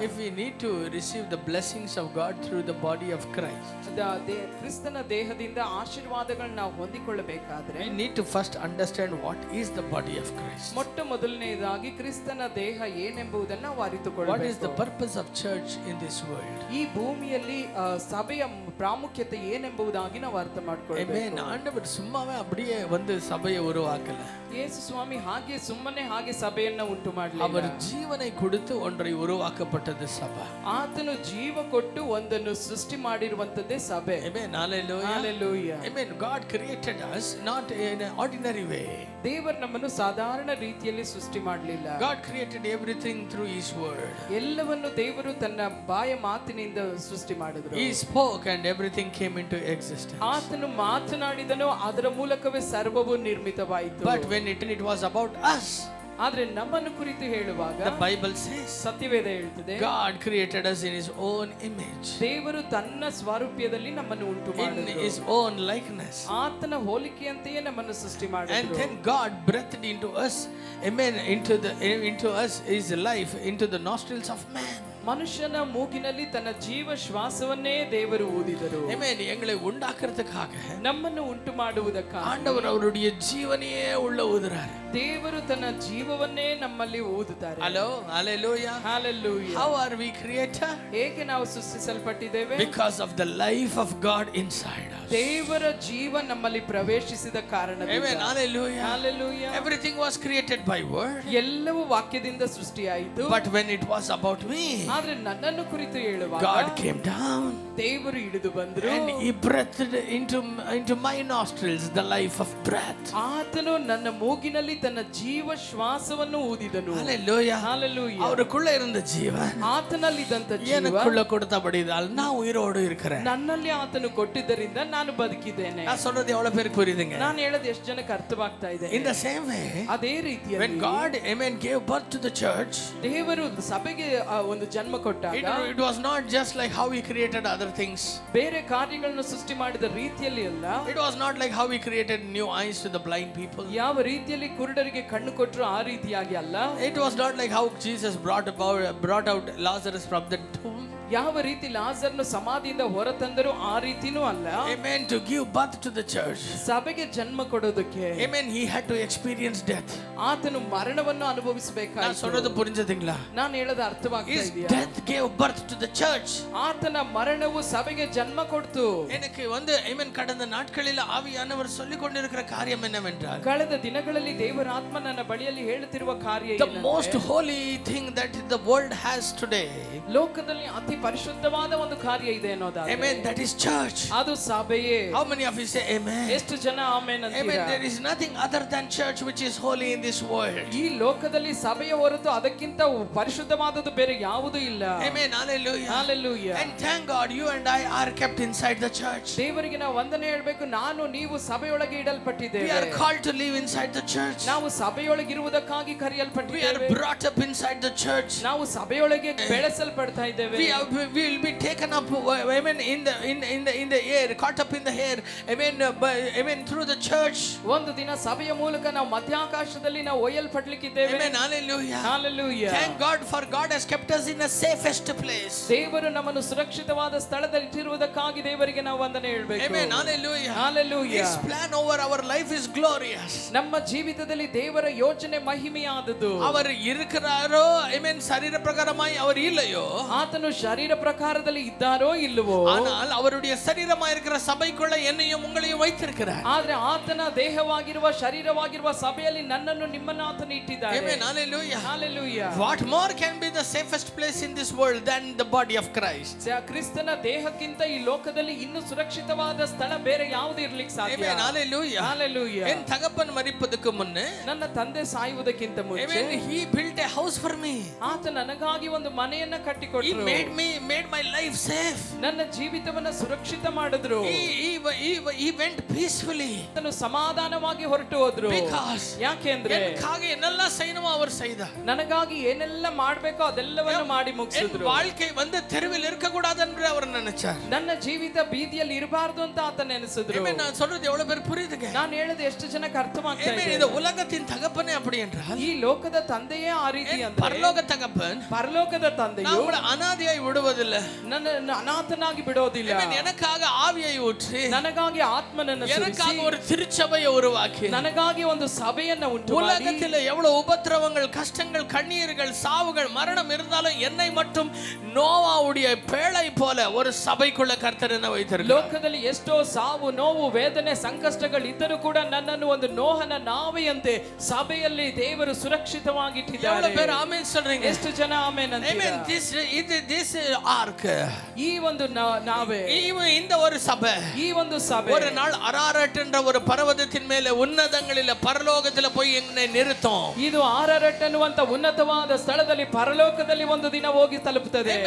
If we need to receive the blessings of God through the body of Christ, ಕ್ರಿಸ್ತನ ದೇಹದಿಂದ ಆಶೀರ್ವಾದಗಳನ್ನ ನಾವು ಹೊಂದಿಕೊಳ್ಳಬೇಕಾದ್ರೆ we need to first understand what is the body of Christ. ಮೊಟ್ಟ ಮೊದಲನೇದಾಗಿ ಕ್ರಿಸ್ತನ ದೇಹ ಏನೆಂಬುದನ್ನು ನಾವು What ಅರಿತುಕೊಳ್ಳಬೇಕು. is the purpose of church in this world? ಈ ಭೂಮಿಯಲ್ಲಿ ಸಭೆಯ ಪ್ರಾಮುಖ್ಯತೆ ಏನೆಂಬುದಾಗಿ ನಾವು ಅರ್ಥ ಮಾಡ್ಕೊಳ್ಳಬೇಕು. Amen. ಆಂಡவர் சும்மாவே அப்படியே வந்து சபையை உருவாக்கல. ಯೇಸು ಸ್ವಾಮಿ ಹಾಗೆ ಸುಮ್ಮನೆ ಹಾಗೆ ಸಭೆಯನ್ನ ಉಂಟು ಮಾಡಲಿಲ್ಲ. அவர் ஜீவனை கொடுத்து ஒன்றை உருவாக்கப்பட்டது சபை. ಆತನು ಜೀವ ಕೊಟ್ಟು ಒಂದನ್ನು ಸೃಷ್ಟಿ ಮಾಡಿರುವಂತದ್ದೇ ಸಭೆ. Amen. Hallelujah. Hallelujah. Amen. God created us not in an ordinary way. ದೇವರು ನಮ್ಮನ್ನು ಸಾಧಾರಣ ರೀತಿಯಲ್ಲಿ ಸೃಷ್ಟಿ ಮಾಡಲಿಲ್ಲ. God created everything through His word. ಎಲ್ಲವನ್ನು ದೇವರು ತನ್ನ ಬಾಯ ಮಾತಿನಿಂದ ಸೃಷ್ಟಿ ಮಾಡಿದರು. He spoke and everything came into existence. ಆತನು ಮಾತನಾಡಿದನು, ಅದರ ಮೂಲಕವೇ ಸರ್ವವು ನಿರ್ಮಿತವಾಯಿತು. But when it was about us, ಆದ್ರೆ ನಮ್ಮನ್ನು ಕುರಿತು ಹೇಳುವಾಗ the Bible says ಸತ್ಯವೇದ ಹೇಳ್ತದೆ, God created us in His own image, ದೇವರು ತನ್ನ ಸ್ವರೂಪದಲ್ಲಿ ನಮ್ಮನ್ನು ಉಂಟು in ಮಾಡಿದರು. His own likeness. ಆತನ ಹೋಲಿಕೆಯಂತೆಯೇ ನಮ್ಮನ್ನು ಸೃಷ್ಟಿ And ಮಾಡಿದರು. then God breathed into us, amen, into us His life, into the nostrils of man. ಮನುಷ್ಯನ ಮೂಗಿನಲ್ಲಿ ತನ್ನ ಜೀವ ಶ್ವಾಸವನ್ನೇ ದೇವರು ಊದಿದರು. Amen. எங்களை உண்டாக்குறதுக்காக ನಮ್ಮನ್ನು ಉಂಟು ಮಾಡುವುದಕ್ಕಾಗಿ ஆண்டவர் அவருடைய ஜீவனையே உள்ள ஊதுறாரு. ದೇವರು ತನ್ನ ಜೀವವನ್ನೇ ನಮ್ಮಲ್ಲಿ ಊದುತ್ತಾರೆ. Hello, hallelujah. Hallelujah. How are we created? ಹೇಗೆ ನಾವು ಸೃಷ್ಟಿಸಲ್ಪಟ್ಟಿದ್ದೇವೆ? Because of the life of God inside us. ದೇವರ ಜೀವ ನಮ್ಮಲ್ಲಿ ಪ್ರವೇಶಿಸಿದ ಕಾರಣದಿಂದ. Amen. Hallelujah. Hallelujah. Everything was created by word. ಎಲ್ಲವೂ ವಾಕ್ಯದಿಂದ ಸೃಷ್ಟಿಯಾಯಿತು. But when it was about me, ಆದ್ರೆ ನನ್ನನ್ನು ಕುರಿತು ಹೇಳುವಾಗ God came down ದೇವರು ಇಳಿದು ಬಂದರು. and He breathed into my nostrils the life of breath. ಆತನು ನನ್ನ ಮೂಗಿನಲ್ಲಿ ತನ್ನ ಜೀವ ಶ್ವಾಸವನ್ನು ಊದಿದನು. Hallelujah. Hallelujah. அவருக்குள்ள இருந்த ஜீவன் ಆತನಲ್ಲಿದ್ದಂತ ಜೀವ எனக்குள்ள கொடுத்தபடியால் நான் உயிரோடு இருக்கிறேன். ನನ್ನಲ್ಲಿ ಆತನು ಕೊಟ್ಟಿದ್ದರಿಂದ ನಾನು ಬದುಕಿದ್ದೇನೆ. நான் சொல்றது எவ்வளவு பேருக்கு புரியுதுங்க? ನಾನು ಹೇಳೋದು ಎಷ್ಟು ಜನಕ್ಕೆ ಅರ್ಥವಾಗ್ತಾ ಇದೆ? In the same way, ಅದೇ when ರೀತಿಯಲ್ಲಿ God, amen, gave birth to the church, ದೇವರು ಸಭೆಗೆ ಒಂದು ಜನ್ಮ ಕೊಟ್ಟಾಗ it was not just like how He created other things. ಬೇರೆ ಕಾರ್ಯಗಳನ್ನು ಸೃಷ್ಟಿ ಮಾಡಿದ ರೀತಿಯಲ್ಲಿ ಅಲ್ಲ. It was not like how He created new eyes to the blind people. ಯಾವ ರೀತಿಯಲ್ಲಿ ಕುರುಡರಿಗೆ ಕಣ್ಣು ಕೊಟ್ಟರು ಆ ರೀತಿಯಾಗಿ ಅಲ್ಲ. It was not like how Jesus brought out Lazarus from the tomb. ಯಾವ ರೀತಿ ಲಾಜರನು ಸಮಾಧಿಯಿಂದ ಹೊರತಂದರು ಆ ರೀತಿನೂ ಅಲ್ಲ. Amen. To give birth to the church, ಸಭೆಗೆ ಜನ್ಮ ಕೊಡೋದಕ್ಕೆ amen, He had to experience death. ಆತನು ಮರಣವನ್ನು நான் ಅನುಭವಿಸಬೇಕಾಯಿತು. சொல்றது புரிஞ்சதுங்களா? ನಾನು ಹೇಳೋದು ಅರ್ಥವಾಗ್ತಾ His ಇದೆಯಾ? death gave birth to the church. ಆತನ ಮರಣವು ಸಭೆಗೆ ಜನ್ಮ ಕೊಡ್ತು. எனக்கு amen, கடந்த நாட்களில் ஆவியானவர் சொல்லிக் கொண்டிருக்கிற காரியம் என்னவென்றால், ಕಳೆದ ದಿನಗಳಲ್ಲಿ ದೇವರ ಆತ್ಮ ನನ್ನ ಬಳಿಯಲ್ಲಿ ಹೇಳುತ್ತಿರುವ ಕಾರ್ಯ the most holy thing that the world has today, ಲೋಕದಲ್ಲಿ ಅತಿ ಪರಿಶುದ್ಧವಾದ ಒಂದು ಕಾರ್ಯ ಇದೆ ಅನ್ನೋದಾದ್ರೆ, amen, that is church. ಅದು ಸಭೆಯೇ. How many of you say amen? ಎಷ್ಟು ಜನ ಆಮೆನ್ Amen. ಅಂತೀರಾ? There is nothing other than church which is holy in this world. ಈ ಲೋಕದಲ್ಲಿ ಸಭೆಯ ಹೊರತು ಅದಕ್ಕಿಂತ ಪರಿಶುದ್ಧವಾದದ್ದು ಬೇರೆ ಯಾವುದೂ ಇಲ್ಲ. Amen. Hallelujah. Hallelujah. And thank God you and I are kept inside the church. ದೇವರಿಗೆ ನಾವು ವಂದನೆ ಹೇಳಬೇಕು. ನಾನು ನೀವು ಸಭೆಯೊಳಗೆ We ಇಡಲ್ಪಟ್ಟಿದ್ದೇವೆ. are called to live inside the church. ನಾವು ಸಭೆಯೊಳಗೆ ಇರುವುದಕ್ಕಾಗಿ We are ಕರೆಯಲ್ಪಟ್ಟಿದ್ದೇವೆ. brought up inside the church. ನಾವು ಸಭೆಯೊಳಗೆ ಬೆಳೆಸಲ್ಪಡ್ತಾ ಇದ್ದೇವೆ. We will be taken up, amen, in the air, caught up in the air, amen, through the church. ಒಂದು ದಿನ ಸಭೆಯ ಮೂಲಕ ನಾವು ಮಧ್ಯಾಕಾಶದಲ್ಲಿ ನಾವು ಒಯ್ಯಲ್ಪಡ್ಲಿಕ್ಕಿದ್ದೇವೆ. Amen. Hallelujah. Hallelujah. Thank God for God has kept us in the safest place. ದೇವರು ನಮ್ಮನ್ನು ಸುರಕ್ಷಿತವಾದ ಸ್ಥಳದಲ್ಲಿ ಇಟ್ಟಿರುವುದಕ್ಕಾಗಿ ದೇವರಿಗೆ ನಾವು ವಂದನೆ ಹೇಳಬೇಕು. Amen. Hallelujah. Hallelujah. His plan over our life is glorious. ನಮ್ಮ ಜೀವಿತದಲ್ಲಿ ದೇವರ ಯೋಜನೆ ಮಹಿಮೆಯಾದದ್ದು. அவர் இருக்கிறாரோ, amen, சரீர பிரகாரமாய் அவர் இல்லையோ, ಆತನು ಶರೀರ ಪ್ರಕಾರದಲ್ಲಿ ಇದ್ದಾರೋ ಇಲ್ಲವೋ, ஆனால் அவருடைய சரீரமாய் இருக்கிற சபைக்குள்ள என்னையும் உங்களையும் வைத்திருக்கிறார். ಆದ್ರೆ ಆತನ ದೇಹವಾಗಿರುವ ಶರೀರವಾಗಿರುವ ಸಭೆಯಲ್ಲಿ ನನ್ನನ್ನು ನಿಮ್ಮನ್ನು ಆತನು ಇಟ್ಟಿದ್ದಾನೆ. Amen. Hallelujah. Hallelujah. What more can be the safest place in this world than the body of Christ? ಕ್ರಿಸ್ತನ ದೇಹಕ್ಕಿಂತ ಈ ಲೋಕದಲ್ಲಿ ಇನ್ನು ಸುರಕ್ಷಿತವಾದ ಸ್ಥಳ ಬೇರೆ ಯಾವುದು ಇರ್ಲಿಕ್ಕೆ ಸಾಧ್ಯ? Amen. Hallelujah. Hallelujah. என் தகப்பன் மரிப்பதற்கு முன்னே, ನನ್ನ ತಂದೆ ಸಾಯುವುದಕ್ಕಿಂತ ಮುಂಚೆ amen, he built a house for me. ಆತ ನನಗಾಗಿ ಒಂದು ಮನೆಯನ್ನ He ಕಟ್ಟಿಕೊಟ್ಟರು. made me made my life safe. ನನ್ನ ಜೀವಿತವನ್ನ ಸುರಕ್ಷಿತ ಮಾಡಿದ್ರು. He went peacefully. ತನ್ನ ಸಮಾಧಾನವಾಗಿ ಹೊರಟು ಹೋದ್ರು. Because ಯಾಕೆಂದ್ರೆ எனக்காக என்னெல்லாம் செய்யணுமோ அவர் செய்தார். ನನಗಾಗಿ ಏನೆಲ್ಲ ಮಾಡಬೇಕೋ ಅದೆಲ್ಲವನ್ನು ಮಾಡಿ ಮುಗಿಸಿದ್ರು. வாழ்க்கை வந்து தெருவில் இருக்க கூடாது என்று அவர் நினைச்சார். ನನ್ನ ಜೀವಿತ ಬೀದಿಯಲ್ಲಿ ಇರಬಾರದು ಅಂತ ಆತ ನೆನೆಸಿದ್ರು. நான் சொல்றது எவ்வளவு பேர் புரியுதுங்க? ನಾನು ಹೇಳೋದು ಎಷ್ಟು ಜನಕ್ಕೆ ಅರ್ಥವಾಗ್ತಾ ಇದೆ? இந்த உலகத்தின் தகப்பனே அப்படி என்றால் ಈ ಲೋಕದ ತಂದೆಯೇ ಆ ರೀತಿ ಅಂತ. பரலோக தகப்பன் ಪರಲೋಕದ ತಂದೆಯು நம்மள ಅನಾದಿಯಾಗಿ ಬಿಡುವುದಿಲ್ಲ. ನನ್ನ ಅನಾಥನಾಗಿ ಬಿಡೋದಿಲ್ಲ. எனக்காக ஆவியை ஊற்றி ನನಗಾಗಿ ಆತ್ಮನನ್ನು ಸುರಿಸಿ எனக்காக ஒரு திருச்சபையை உருவாக்கி ನನಗಾಗಿ ಒಂದು ಸಭೆಯನ್ನು ಉಂಟು ಮಾಡಿ உலகத்தில் எவ்வளவு உபத்திரவங்கள் கஷ்டங்கள் கண்ணீர்கள் சாவுகள் மரணம் இருந்தாலும் என்னை மட்டும் நோவாவுடைய பேழை போல ஒரு சபைக்குள்ள கர்த்தர் என்ன வைத்திருக்கிறார். ಲೋಕದಲ್ಲಿ ಎಷ್ಟೋ ಸಾವು ನೋವು ವೇದನೆ ಸಂಕಷ್ಟಗಳು ಇದ್ದರೂ ಕೂಡ ನನ್ನನ್ನು ಒಂದು ನೋಹನ ನಾವೆಯಂತೆ ಸಭೆಯಲ್ಲಿ ದೇವರು ಸುರಕ್ಷಿತವಾಗಿ ಇಟ್ಟಿದ್ದಾರೆ. எவ்வளவு பேர் ஆமென் சொல்றீங்க? ಎಷ್ಟು ಜನ ಆಮೆನ್ ಅಂತೀರಾ? this ark ಈ ಒಂದು ನಾವೆ இந்த ஒரு சபை ಈ ಒಂದು ಸಭೆ ஒரு நாள் அராரட் என்ற ஒரு பர்வதத்தின் மேலே உன்னதங்களில பரலோகத்துல போய் என்னை நிறுத்தும். ಇದು ಆರರಟ್ ಅನ್ನುವಂತ ಉನ್ನತವಾದ ಸ್ಥಳದಲ್ಲಿ ಪರಲೋಕದಲ್ಲಿ ಒಂದು ದಿನ ಹೋಗಿ ತಲುಪುತ್ತದೆ.